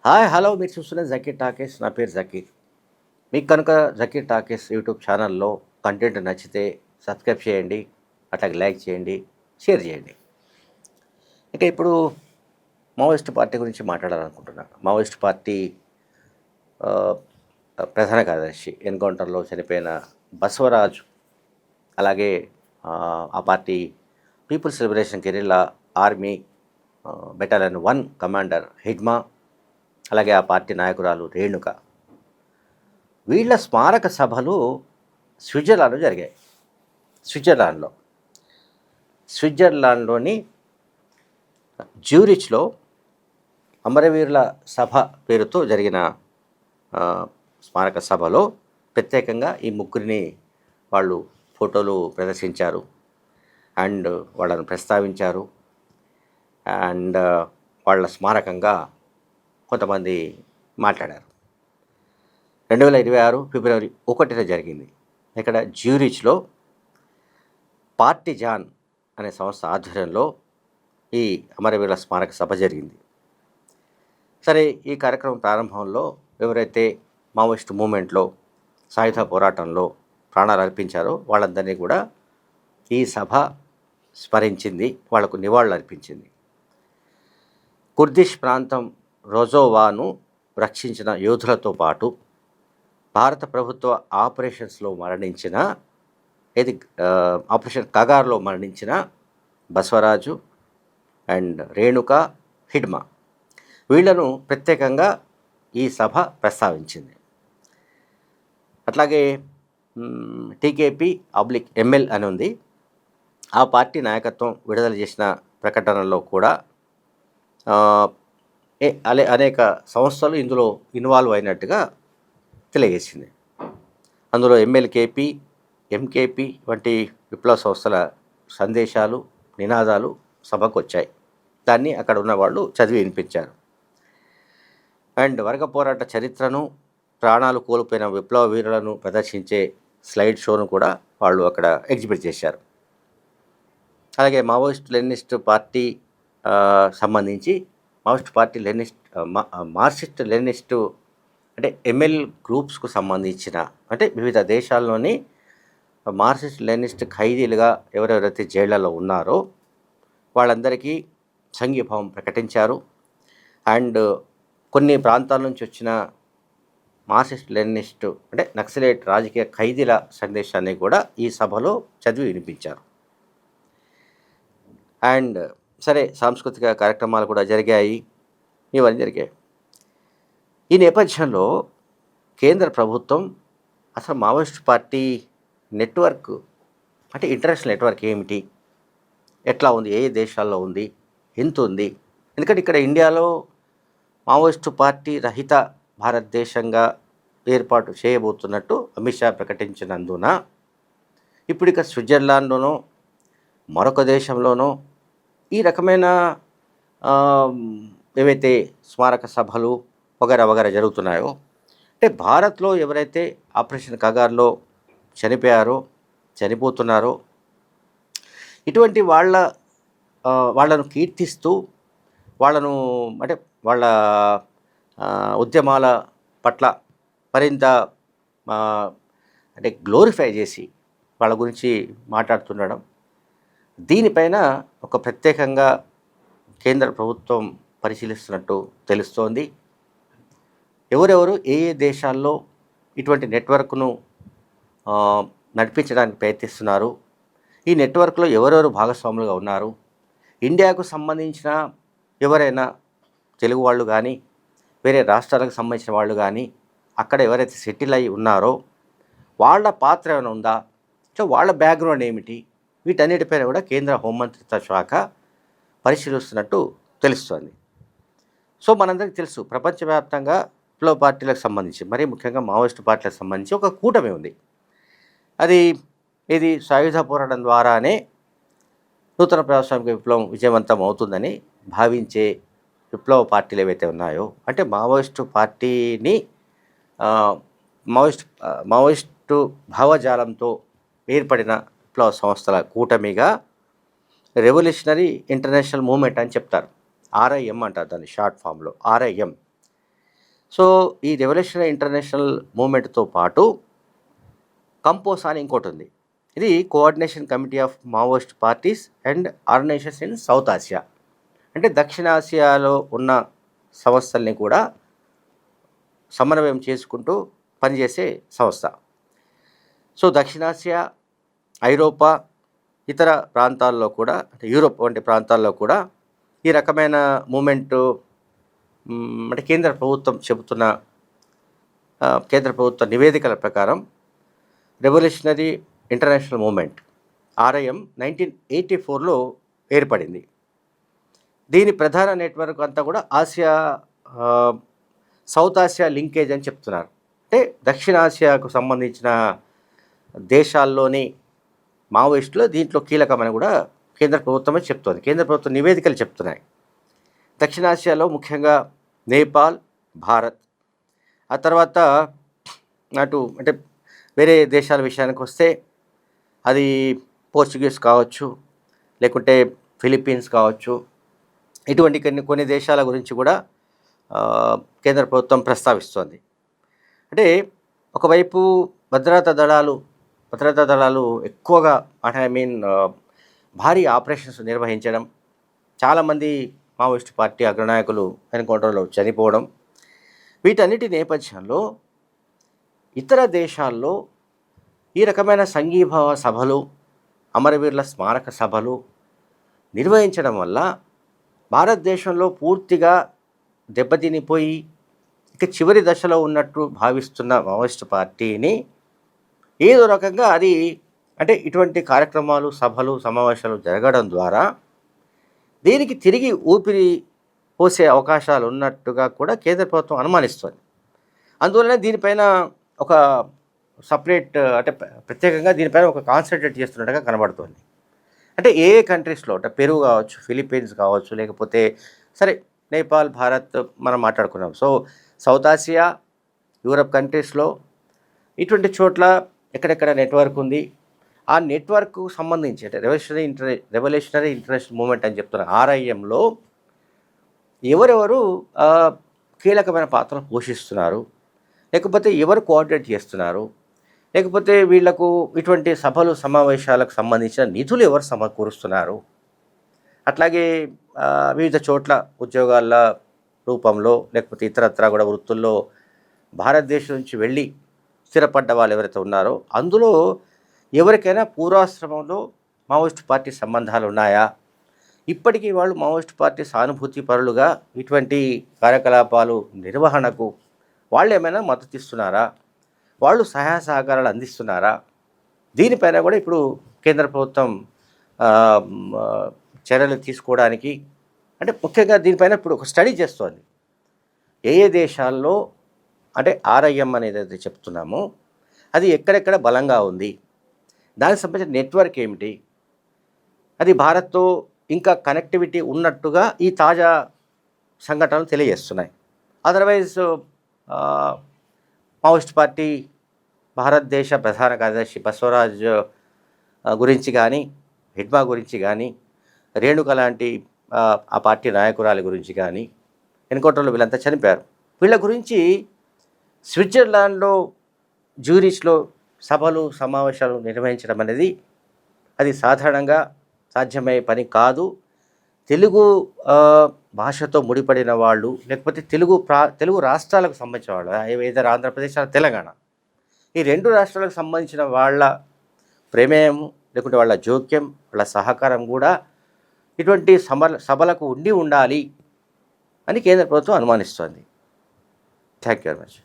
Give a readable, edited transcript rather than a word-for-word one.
Hi hello మీరు చూస్తున్న Zakir talkies. నా పేరు జకీర్. మీకు కనుక జకీర్ టాకీస్ యూట్యూబ్ ఛానల్లో కంటెంట్ నచ్చితే సబ్స్క్రైబ్ చేయండి, అట్లాగే లైక్ చేయండి, షేర్ చేయండి. ఇక ఇప్పుడు మావోయిస్ట్ పార్టీ గురించి మాట్లాడాలనుకుంటున్నాను. మావోయిస్ట్ పార్టీ ఆ, ప్రధాన కార్యదర్శి ఎన్కౌంటర్లో చనిపోయిన బసవరాజు, అలాగే ఆ party People's Liberation Guerrilla Army battalion 1 commander Hidma, అలాగే ఆ పార్టీ నాయకురాలు రేణుక, వీళ్ళ స్మారక సభలు స్విట్జర్లాండ్లో జరిగాయి. స్విట్జర్లాండ్లోని జ్యూరిచ్లో అమరవీరుల సభ పేరుతో జరిగిన స్మారక సభలో ప్రత్యేకంగా ఈ ముగ్గురిని వాళ్ళు ఫోటోలు ప్రదర్శించారు అండ్ వాళ్ళను ప్రస్తావించారు. అండ్ వాళ్ళ స్మారకంగా కొంతమంది మాట్లాడారు. 2026 ఫిబ్రవరి 1న జరిగింది. ఇక్కడ జ్యూరిచ్లో పార్టిజాన్ అనే సంస్థ ఆధ్వర్యంలో ఈ అమరవీరుల స్మారక సభ జరిగింది. సరే, ఈ కార్యక్రమం ప్రారంభంలో ఎవరైతే మావోయిస్ట్ మూమెంట్లో సాయుధ పోరాటంలో ప్రాణాలు అర్పించారో వాళ్ళందరినీ కూడా ఈ సభ స్మరించింది, వాళ్లకు నివాళులు అర్పించింది. కుర్దిష్ ప్రాంతం రోజోవాను రక్షించిన యోధులతో పాటు భారత ప్రభుత్వ ఆపరేషన్స్లో మరణించిన ఆపరేషన్ కగార్లో మరణించిన బసవరాజు అండ్ రేణుక, హిడ్మా, వీళ్లను ప్రత్యేకంగా ఈ సభ ప్రస్తావించింది. అట్లాగే TKP/ML అని ఉంది. ఆ పార్టీ నాయకత్వం విడుదల చేసిన ప్రకటనలో కూడా అనేక సంస్థలు ఇందులో ఇన్వాల్వ్ అయినట్టుగా తెలియజేసింది. అందులో MLKP, MKP వంటి విప్లవ సంస్థల సందేశాలు, నినాదాలు సభకు వచ్చాయి. దాన్ని అక్కడ ఉన్న వాళ్ళు చదివి వినిపించారు. అండ్ వర్గ పోరాట చరిత్రను, ప్రాణాలు కోల్పోయిన విప్లవ వీరులను ప్రదర్శించే స్లైడ్ షోను కూడా వాళ్ళు అక్కడ ఎగ్జిబిట్ చేశారు. అలాగే మావోయిస్ట్ లెనినిస్ట్ పార్టీ సంబంధించి మార్క్సిస్ట్ లెనినిస్టు అంటే ML గ్రూప్స్కు సంబంధించిన, అంటే వివిధ దేశాల్లోని మార్క్సిస్ట్ లెనినిస్ట్ ఖైదీలుగా ఎవరెవరైతే జైళ్లలో ఉన్నారో వాళ్ళందరికీ సంఘీభావం ప్రకటించారు. అండ్ కొన్ని ప్రాంతాల నుంచి వచ్చిన మార్క్సిస్ట్ లెనినిస్టు అంటే నక్సలైట్ రాజకీయ ఖైదీల సందేశాన్ని కూడా ఈ సభలో చదివి వినిపించారు. అండ్ సరే, సాంస్కృతిక కార్యక్రమాలు కూడా జరిగాయి, ఇవన్నీ జరిగాయి. ఈ నేపథ్యంలో కేంద్ర ప్రభుత్వం అసలు మావోయిస్ట్ పార్టీ నెట్వర్క్ అంటే ఇంటర్నేషనల్ నెట్వర్క్ ఏమిటి, ఎట్లా ఉంది, ఏ దేశాల్లో ఉంది, ఎంత ఉంది, ఎందుకంటే ఇక్కడ ఇండియాలో మావోయిస్టు పార్టీ రహిత భారతదేశంగా ఏర్పాటు చేయబోతున్నట్టు అమిత్ షా ప్రకటించినందున ఇప్పుడు ఇక స్విట్జర్లాండ్లోనో మరొక దేశంలోనో ఈ రకమైన ఏవైతే స్మారక సభలు వగైరా జరుగుతున్నాయో, అంటే భారత్లో ఎవరైతే ఆపరేషన్ కగార్లో చనిపోతున్నారో ఇటువంటి వాళ్ళను కీర్తిస్తూ వాళ్ళను అంటే వాళ్ళ ఉద్యమాల పట్ల మరింత అంటే గ్లోరిఫై చేసి వాళ్ళ గురించి మాట్లాడుతుండడం, దీనిపైన ఒక ప్రత్యేకంగా కేంద్ర ప్రభుత్వం పరిశీలిస్తున్నట్టు తెలుస్తోంది. ఎవరెవరు ఏ దేశాల్లో ఇటువంటి నెట్వర్క్ను నడిపించడానికి ప్రయత్నిస్తున్నారు, ఈ నెట్వర్క్లో ఎవరెవరు భాగస్వాములుగా ఉన్నారు, ఇండియాకు సంబంధించిన ఎవరైనా తెలుగు వాళ్ళు కానీ వేరే రాష్ట్రాలకు సంబంధించిన వాళ్ళు కానీ అక్కడ ఎవరైతే సెటిల్ అయి ఉన్నారో వాళ్ళ పాత్ర ఏమైనా ఉందా, సో వాళ్ళ బ్యాక్గ్రౌండ్ ఏమిటి, వీటన్నిటిపైన కూడా కేంద్ర హోంమంత్రిత్వ శాఖ పరిశీలిస్తున్నట్టు తెలుస్తోంది. సో మనందరికీ తెలుసు, ప్రపంచవ్యాప్తంగా విప్లవ పార్టీలకు సంబంధించి, మరీ ముఖ్యంగా మావోయిస్టు పార్టీలకు సంబంధించి ఒక కూటమి ఉంది. ఇది సాయుధ పోరాటం ద్వారానే నూతన ప్రజాస్వామిక విప్లవం విజయవంతం అవుతుందని భావించే విప్లవ పార్టీలు ఏవైతే ఉన్నాయో, అంటే మావోయిస్టు పార్టీని మావోయిస్టు భావజాలంతో ఏర్పడిన విప్లవ సంస్థల కూటమిగా రెవల్యూషనరీ ఇంటర్నేషనల్ మూవ్మెంట్ అని చెప్తారు. RIM అంటారు దాన్ని షార్ట్ ఫామ్లో. RIM సో ఈ రెవల్యూషనరీ ఇంటర్నేషనల్ మూవ్మెంట్తో పాటు కంపోస్ అని ఇంకోటి ఉంది. ఇది Coordination Committee of Maoist Parties and Organisations in South Asia. అంటే దక్షిణాసియాలో ఉన్న సంస్థల్ని కూడా సమన్వయం చేసుకుంటూ పనిచేసే సంస్థ. సో దక్షిణాసియా, ఐరోపా, ఇతర ప్రాంతాల్లో కూడా, అంటే యూరోప్ వంటి ప్రాంతాల్లో కూడా ఈ రకమైన మూమెంటు అంటే కేంద్ర ప్రభుత్వం చెబుతున్న కేంద్ర ప్రభుత్వ నివేదికల ప్రకారం రెవల్యూషనరీ ఇంటర్నేషనల్ మూమెంట్ ఆర్ఐఎం 1984లో ఏర్పడింది. దీని ప్రధాన నెట్వర్క్ అంతా కూడా ఆసియా, సౌత్ ఆసియా లింకేజ్ అని చెప్తున్నారు. అంటే దక్షిణాసియాకు సంబంధించిన దేశాల్లోని మావోయిస్టులు దీంట్లో కీలకమని కూడా కేంద్ర ప్రభుత్వమే చెప్తోంది. కేంద్ర ప్రభుత్వ నివేదికలు చెప్తున్నాయి. దక్షిణాసియాలో ముఖ్యంగా నేపాల్, భారత్, ఆ తర్వాత అటు అంటే వేరే దేశాల విషయానికి వస్తే అది పోర్చుగీస్ కావచ్చు, లేకుంటే ఫిలిప్పీన్స్ కావచ్చు, ఇటువంటి కొన్ని దేశాల గురించి కూడా కేంద్ర ప్రభుత్వం ప్రస్తావిస్తోంది. అంటే ఒకవైపు భద్రతా దళాలు ఎక్కువగా అంటే భారీ ఆపరేషన్స్ నిర్వహించడం, చాలామంది మావోయిస్ట్ పార్టీ అగ్రనాయకులు ఎన్కౌంటర్లో చనిపోవడం, వీటన్నిటి నేపథ్యంలో ఇతర దేశాల్లో ఈ రకమైన సంఘీభావ సభలు, అమరవీరుల స్మారక సభలు నిర్వహించడం వల్ల భారతదేశంలో పూర్తిగా దెబ్బతినిపోయి ఇక చివరి దశలో ఉన్నట్టు భావిస్తున్న మావోయిస్ట్ పార్టీని ఏదో రకంగా అది అంటే ఇటువంటి కార్యక్రమాలు, సభలు, సమావేశాలు జరగడం ద్వారా దీనికి తిరిగి ఊపిరి పోసే అవకాశాలు ఉన్నట్టుగా కూడా కేంద్ర ప్రభుత్వం అనుమానిస్తుంది. అందువలన దీనిపైన ఒక సపరేట్ అంటే ప్రత్యేకంగా దీనిపైన ఒక కాన్సన్ట్రేట్ చేస్తున్నట్టుగా కనబడుతుంది. అంటే ఏ కంట్రీస్లో అంటే పెరు కావచ్చు, ఫిలిప్పీన్స్ కావచ్చు, లేకపోతే సరే నేపాల్, భారత్ మనం మాట్లాడుకున్నాం. సో సౌత్ ఆసియా, యూరప్ కంట్రీస్లో ఇటువంటి చోట్ల ఎక్కడెక్కడ నెట్వర్క్ ఉంది, ఆ నెట్వర్క్కు సంబంధించి అంటే రెవల్యూషనరీ ఇంటర్నేషనల్ మూవ్మెంట్ అని చెప్తున్న ఆర్ఐఎంలో ఎవరెవరు కీలకమైన పాత్రలు పోషిస్తున్నారు, లేకపోతే ఎవరు కోఆర్డినేట్ చేస్తున్నారు, లేకపోతే వీళ్లకు ఇటువంటి సభలు, సమావేశాలకు సంబంధించిన నిధులు ఎవరు సమకూరుస్తున్నారు, అట్లాగే వివిధ చోట్ల ఉద్యోగాల రూపంలో లేకపోతే ఇతరత్రా కూడా వృత్తుల్లో భారతదేశం నుంచి వెళ్ళి స్థిరపడ్డ వాళ్ళు ఎవరైతే ఉన్నారో అందులో ఎవరికైనా పూర్వాశ్రమంలో మావోయిస్ట్ పార్టీ సంబంధాలు ఉన్నాయా, ఇప్పటికీ వాళ్ళు మావోయిస్ట్ పార్టీ సానుభూతి పరులుగా ఇటువంటి కార్యకలాపాలు నిర్వహణకు వాళ్ళు ఏమైనా మద్దతు ఇస్తున్నారా, వాళ్ళు సహాయ సహకారాలు అందిస్తున్నారా, దీనిపైన కూడా ఇప్పుడు కేంద్ర ప్రభుత్వం చర్యలు తీసుకోవడానికి అంటే ముఖ్యంగా దీనిపైన ఇప్పుడు ఒక స్టడీ చేస్తోంది. ఏ దేశాల్లో అంటే ఆర్ఐఎం అనేది ఏదైతే చెప్తున్నామో అది ఎక్కడెక్కడ బలంగా ఉంది, దానికి సంబంధించిన నెట్వర్క్ ఏమిటి, అది భారత్తో ఇంకా కనెక్టివిటీ ఉన్నట్టుగా ఈ తాజా సంఘటనలు తెలియజేస్తున్నాయి. అదర్వైజ్ మావోయిస్ట్ పార్టీ భారతదేశ ప్రధాన కార్యదర్శి బసవరాజ్ గురించి కానీ, హిడ్మా గురించి కానీ, రేణుక లాంటి ఆ పార్టీ నాయకురాలి గురించి కానీ, ఎన్కౌంటర్లో వీళ్ళంతా చనిపోయారు, వీళ్ళ గురించి స్విట్జర్లాండ్లో జ్యూరిచ్లో సభలు, సమావేశాలు నిర్వహించడం అనేది అది సాధారణంగా సాధ్యమయ్యే పని కాదు. తెలుగు భాషతో ముడిపడిన వాళ్ళు, లేకపోతే తెలుగు రాష్ట్రాలకు సంబంధించిన వాళ్ళు, ఏదైనా ఆంధ్రప్రదేశ్, తెలంగాణ, ఈ రెండు రాష్ట్రాలకు సంబంధించిన వాళ్ళ ప్రమేయం, లేకుంటే వాళ్ళ జోక్యం, వాళ్ళ సహకారం కూడా ఇటువంటి సభలకు ఉండాలి అని కేంద్ర ప్రభుత్వం అనుమానిస్తోంది. Thank you very much.